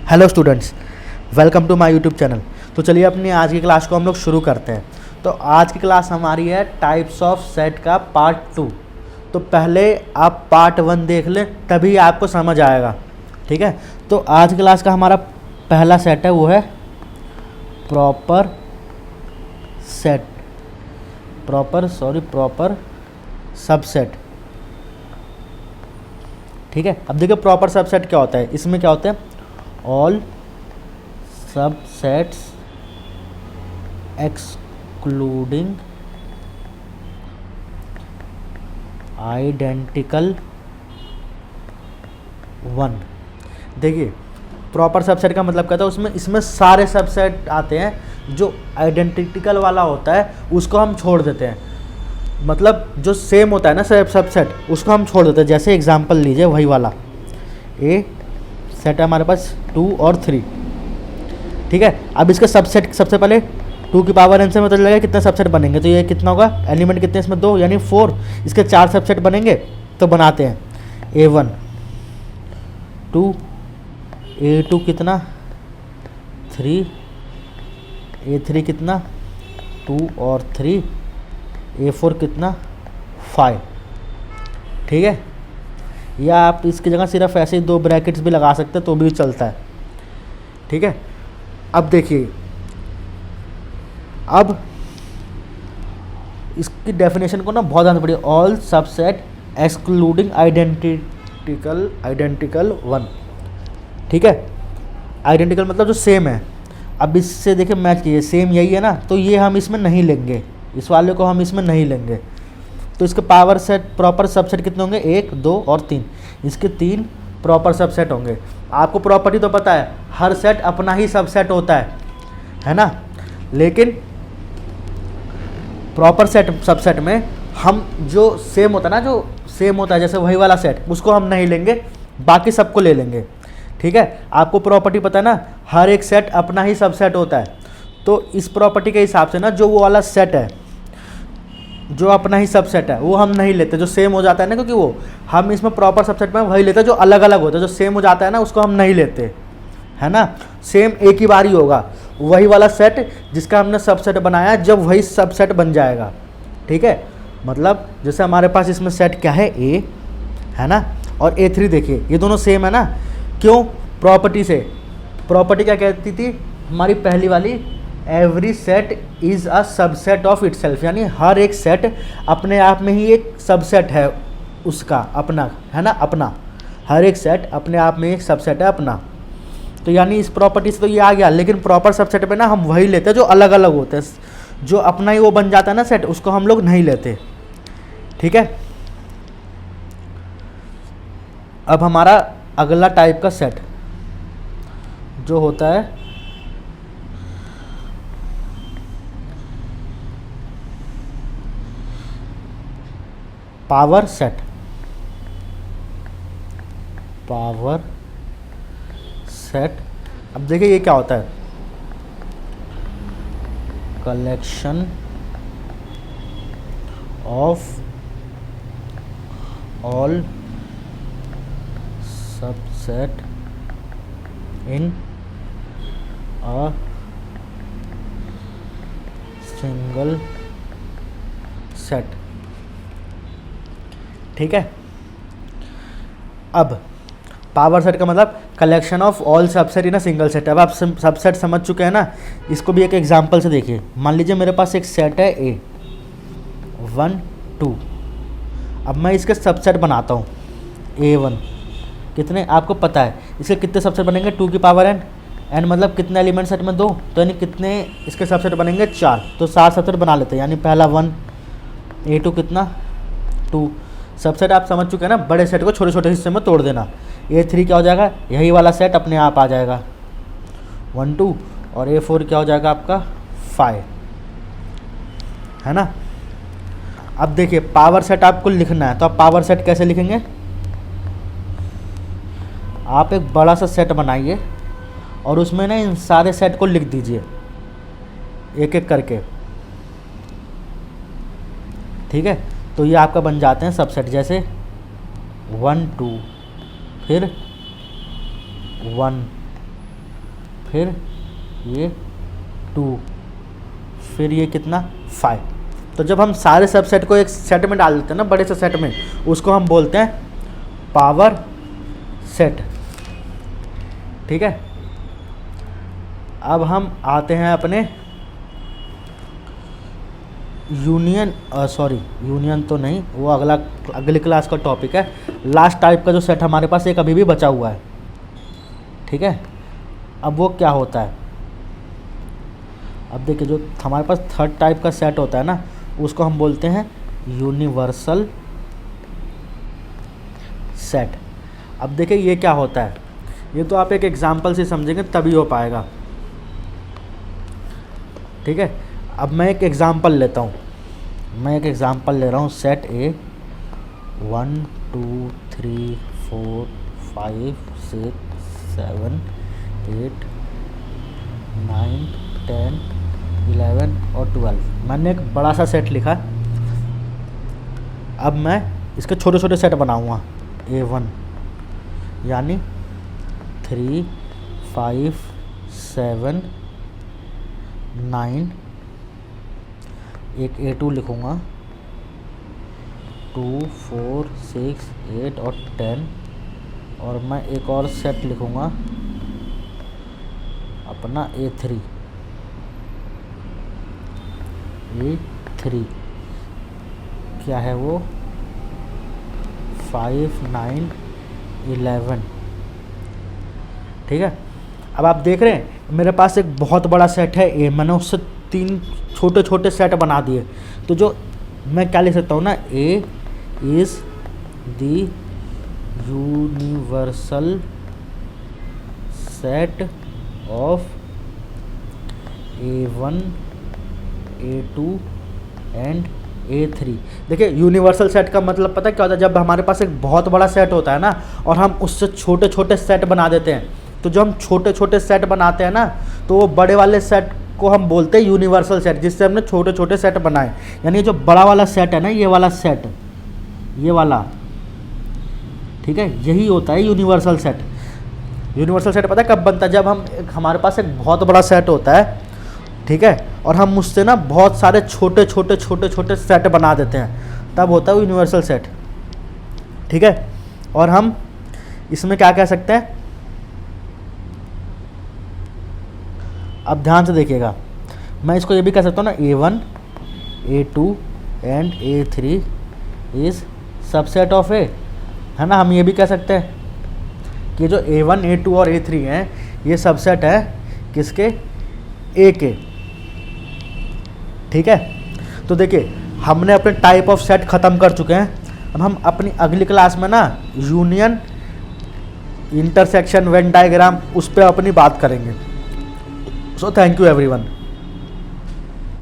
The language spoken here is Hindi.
Hello students, welcome to my YouTube channel. तो चलिए अपनी आज की क्लास को हम लोग शुरू करते हैं। तो आज की क्लास हमारी है टाइप्स ऑफ सेट का पार्ट 2। तो पहले आप पार्ट 1 देख लें, तभी आपको समझ आएगा। ठीक है, तो आज क्लास का हमारा पहला सेट है, वो है प्रॉपर सबसेट। ठीक है, अब देखिए प्रॉपर सबसेट क्या होता है। इसमें क्या होता है, all subsets excluding identical one. देखिए प्रॉपर सबसेट का मतलब क्या था, उसमें इसमें सारे सबसेट आते हैं, जो आइडेंटिकल वाला होता है उसको हम छोड़ देते हैं। मतलब जो सेम होता है ना सबसेट, उसको हम छोड़ देते हैं। जैसे एग्जांपल लीजिए वही वाला ए सेट है हमारे पास 2 और 3। ठीक है, अब इसका सबसेट सबसे पहले 2 की पावर n से मतलब लगेगा कितने सबसेट बनेंगे। तो ये कितना होगा, एलिमेंट कितने इसमें 2 यानी 4। इसके 4 सबसेट बनेंगे। तो बनाते हैं A1 2, A2 कितना 3, A3 कितना 2 और 3, A4 कितना 5। ठीक है, या आप इसकी जगह सिर्फ ऐसे ही 2 ब्रैकेट्स भी लगा सकते हैं तो भी चलता है। ठीक है, अब देखिए, अब इसकी डेफिनेशन को ना बहुत ध्यान से पढ़िए। All subset excluding identical one. ठीक है, आइडेंटिकल मतलब जो सेम है। अब इससे देखिए मैच कीजिए, सेम यही है ना, तो ये हम इसमें नहीं लेंगे, इस वाले को हम इसमें नहीं लेंगे। तो इसके पावर सेट प्रॉपर सबसेट कितने होंगे, 1 2 और 3। इसके 3 प्रॉपर सबसेट होंगे। आपको प्रॉपर्टी तो पता है, हर सेट अपना ही सबसेट होता है ना। लेकिन प्रॉपर सबसेट में हम जो सेम होता है ना, जो सेम होता है जैसे वही वाला सेट, उसको हम नहीं लेंगे, बाकी सबको ले लेंगे। ठीक है, आपको प्रॉपर्टी पता है ना, हर एक सेट अपना ही सबसेट होता है। तो इस प्रॉपर्टी के हिसाब से ना, जो वो वाला सेट है जो अपना ही सबसेट है वो हम नहीं लेते, जो सेम हो जाता है ना, क्योंकि वो हम इसमें प्रॉपर सबसेट में वही लेते हैं जो अलग अलग होता है। जो सेम हो जाता है ना, उसको हम नहीं लेते, है ना। सेम एक ही बार ही होगा, वही वाला सेट जिसका हमने सबसेट बनाया, जब वही सबसेट बन जाएगा। ठीक है, मतलब जैसे हमारे पास इसमें सेट क्या है, A है ना, और A3। देखिए ये दोनों सेम है ना। क्यों, प्रॉपर्टी से। प्रॉपर्टी क्या कहती थी हमारी पहली वाली, every set is a subset of itself, यानी हर एक सेट अपने आप में ही एक सबसेट है उसका अपना, है ना, अपना। हर एक सेट अपने आप में एक सबसेट है अपना। तो यानी इस प्रॉपर्टी से तो ये आ गया। लेकिन प्रॉपर सबसेट पे ना हम वही लेते हैं जो अलग अलग होते हैं, जो अपना ही वो बन जाता है ना सेट, उसको हम लोग नहीं लेते। ठीक है, अब हमारा अगला टाइप का सेट जो होता है पावर सेट। अब देखिए ये क्या होता है, collection of all subset in a single set. ठीक है, अब पावर सेट का मतलब collection of all subset in a single set. अब आप सबसेट समझ चुके हैं ना, इसको भी एक एग्जांपल से देखिए। मान लीजिए मेरे पास एक सेट है A 1 2। अब मैं इसके सबसेट बनाता हूँ A1। कितने आपको पता है, इसके कितने सबसेट बनेंगे, 2 की पावर n मतलब कितने एलिमेंट सेट में 2, तो यानी कितने इसके सबसेट बनेंगे 4। तो 4 सबसेट बना लेते हैं, यानी पहला 1, A2 कितना 2। सबसेट आप समझ चुके हैं ना, बड़े सेट को छोटे छोटे हिस्से में तोड़ देना। A3 क्या हो जाएगा, यही वाला सेट अपने आप आ जाएगा 1 2, और A4 क्या हो जाएगा आपका 5, है ना। अब देखिए पावर सेट आपको लिखना है, तो आप पावर सेट कैसे लिखेंगे, आप एक बड़ा सा सेट बनाइए और उसमें ना इन सारे सेट को लिख दीजिए एक एक करके। ठीक है, तो ये आपका बन जाते हैं सबसेट। जैसे 1 2, फिर 1 फिर ये 2, फिर ये कितना 5। तो जब हम सारे सबसेट को एक सेट में डाल देते हैं ना, बड़े से सेट में, उसको हम बोलते हैं पावर सेट। ठीक है, अब हम आते हैं अपने यूनियन, यूनियन तो नहीं, वो अगली क्लास का टॉपिक है। लास्ट टाइप का जो सेट हमारे पास एक अभी भी बचा हुआ है। ठीक है, अब वो क्या होता है, अब देखिए जो हमारे पास थर्ड टाइप का सेट होता है ना, उसको हम बोलते हैं यूनिवर्सल सेट। अब देखिए ये क्या होता है, ये तो आप एक एग्जांपल से समझेंगे तभी हो पाएगा। ठीक है, अब मैं एक एग्जांपल लेता हूँ, ले रहा हूँ। सेट ए 1 2 3 4 5 6 7 8 9 10 11 और 12। मैंने एक बड़ा सा सेट लिखा। अब मैं इसके छोटे छोटे सेट बनाऊँगा। A1 यानी 3 5 7 9, एक A2 लिखूँगा 2 4 6 8 और 10, और मैं एक और सेट लिखूँगा अपना A3 क्या है वो 5 9 11। ठीक है, अब आप देख रहे हैं मेरे पास एक बहुत बड़ा सेट है ए, मैंने उससे 3 छोटे छोटे सेट बना दिए। तो जो मैं क्या लिख सकता हूँ ना, A is the universal set of A1 A2 and A3। देखिए यूनिवर्सल सेट का मतलब पता है क्या होता है, जब हमारे पास एक बहुत बड़ा सेट होता है ना और हम उससे छोटे छोटे सेट बना देते हैं, तो जो हम छोटे छोटे सेट बनाते हैं ना, तो वो बड़े वाले सेट को हम बोलते हैं यूनिवर्सल सेट, जिससे हमने छोटे छोटे सेट बनाए। यानी जो बड़ा वाला सेट है ना, ये वाला सेट, ये वाला, ठीक है, यही होता है यूनिवर्सल सेट। यूनिवर्सल सेट पता है कब बनता है, जब हमारे पास एक बहुत बड़ा सेट होता है, ठीक है, और हम उससे ना बहुत सारे छोटे छोटे छोटे छोटे सेट बना देते हैं, तब होता है यूनिवर्सल सेट। ठीक है, और हम इसमें क्या कह सकते हैं, अब ध्यान से देखिएगा, मैं इसको ये भी कह सकता हूँ ना, A1 A2 and A3 is subset of A, है ना। हम ये भी कह सकते हैं कि जो A1 A2 और A3 हैं ये सबसेट है किसके, ए के। ठीक है, तो देखिए हमने अपने टाइप ऑफ सेट ख़त्म कर चुके हैं। अब हम अपनी अगली क्लास में ना यूनियन, इंटरसेक्शन, वेन डायग्राम, उस पर अपनी बात करेंगे। So thank you everyone.